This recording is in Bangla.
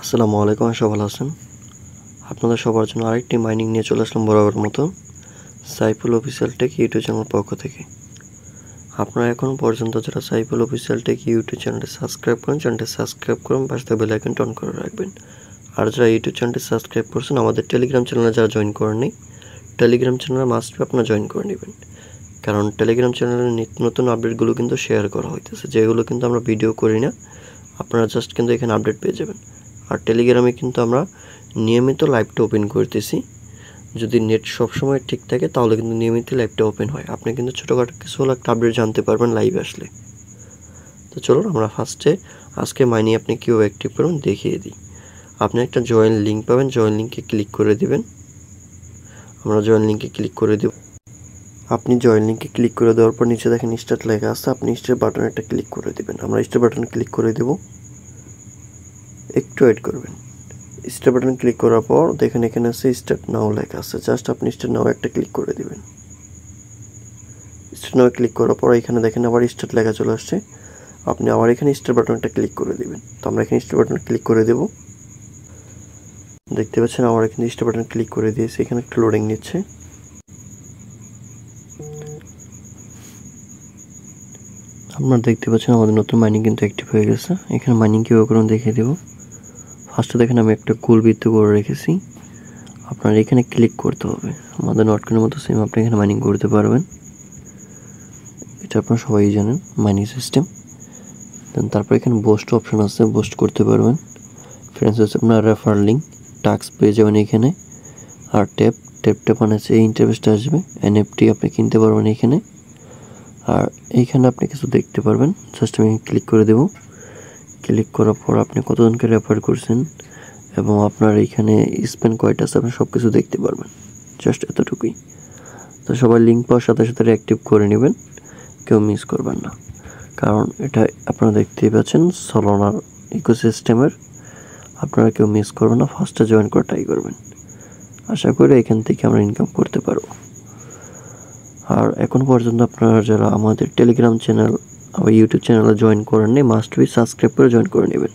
আসসালামু আলাইকুম, সবাই ভালো আছেন? আপনাদের সবার জন্য আরেকটি মাইনিং নিয়ে চলে আসলাম বরাবর মতো Saiful official take YouTube channel পক্ষ থেকে। আপনারা এখনও পর্যন্ত যারা সাইফুল অফিসিয়াল টেক ইউটিউব চ্যানেলটি সাবস্ক্রাইব করেন, চ্যানেলটি সাবস্ক্রাইব করুন, পাশে বেল আইকনটি অন করে রাখবেন। আর যারা ইউটিউব চ্যানেলটি সাবস্ক্রাইব করছেন, আমাদের টেলিগ্রাম চ্যানেলে যারা জয়েন করেননি, টেলিগ্রাম চ্যানেলে মাস্ট বি আপনারা জয়েন করে নেবেন। কারণ টেলিগ্রাম চ্যানেলের নিত্য নতুন আপডেটগুলো কিন্তু শেয়ার করা হইতেছে, যেগুলো কিন্তু আমরা ভিডিও করি না, আপনারা জাস্ট কিন্তু এখানে আপডেট পেয়ে যাবেন। আর টেলিগ্রামে কিন্তু আমরা নিয়মিত লাইভটা ওপেন করতেছি। যদি নেট সবসময় ঠিক থাকে তাহলে কিন্তু নিয়মিত লাইভটা ওপেন হয়, আপনি কিন্তু ছোটোখাটো কিছু হলো একটা আপডেট জানতে পারবেন লাইভে আসলে। তো চলুন আমরা ফার্স্টে আজকে মাইনি আপনি কীভাবে অ্যাক্টিভ করবেন দেখিয়ে দিই। আপনি একটা জয়েন লিঙ্ক পাবেন, জয়েন লিঙ্কে ক্লিক করে দিবেন। আমরা জয়েন লিঙ্কে ক্লিক করে দেব। আপনি জয়েন লিঙ্কে ক্লিক করে দেওয়ার পর নিচে দেখেন স্টার্ট লেখা আছে, আপনি স্টার্ট বাটনে একটা ক্লিক করে দেবেন। আমরা স্টার্ট বাটনে ক্লিক করে দেব, একটু ওয়েট করবেন। স্টার্ট বাটন ক্লিক করার পর দেখেন এখানে আছে স্টার্ট নাও লেখা আছে, জাস্ট আপনি স্টার্ট নাও একটা ক্লিক করে দিবেন। স্টার্ট নাও ক্লিক করার পর এখানে দেখেন আবার স্টার্ট লেখা চলে আসছে, আপনি আবার এখানে স্টার্ট বাটনটা ক্লিক করে দিবেন। তো আমরা এখানে স্টার্ট বাটন ক্লিক করে দেব। দেখতে পাচ্ছেন আমার এখানে স্টার্ট বাটন ক্লিক করে দিয়েছি, এখানে একটু লোডিং নিচ্ছে। আপনারা দেখতে পাচ্ছেন আমাদের নতুন মাইনিং কিন্তু অ্যাক্টিভ হয়ে গেছে। এখানে মাইনিং কীভাবে করুন দেখিয়ে দেব। ফার্স্টে দেখেন আমি একটা গোল বৃত্ত করে রেখেছি, আপনার এখানে ক্লিক করতে হবে। আমাদের নটকয়েনের মতো সেম আপনি এখানে মাইনিং করতে পারবেন, এটা আপনারা সবাই জানেন মাইনিং সিস্টেম। দেন তারপর এখানে বোস্ট অপশন আছে, বোস্ট করতে পারবেন। ফ্রেন্ডস হচ্ছে আপনার রেফার লিঙ্ক টাস্ক পেয়ে যাবেন এখানে। আর ট্যাপ বানাচ্ছে এই ইন্টারফেসটা আসবে, এনএফটি আপনি কিনতে পারবেন এখানে। আর এইখানে আপনি কিছু দেখতে পারবেন, জাস্ট আমি ক্লিক করে দেব। ক্লিক করার পর আপনি কতজনকে রেফার করছেন এবং আপনার এইখানে স্পেন্ড কয়টা আছে আপনি সব কিছু দেখতে পারবেন, জাস্ট এতটুকুই। তো সবাই লিঙ্ক পাওয়ার সাথে সাথে অ্যাক্টিভ করে নেবেন, কেউ মিস করবেন না। কারণ এটা আপনারা দেখতেই পাচ্ছেন সলোনার ইকোসিস্টেমের, আপনারা কেউ মিস করবেন না, ফার্স্টে জয়েন করে ট্রাই করবেন। আশা করি এখান থেকে আমরা ইনকাম করতে পারবো। আর এখন পর্যন্ত আপনারা যারা আমাদের টেলিগ্রাম চ্যানেল আবার ইউটিউব চ্যানেলে জয়েন করেননি, মাস্ট বি সাবস্ক্রাইব করে জয়েন করে নেবেন।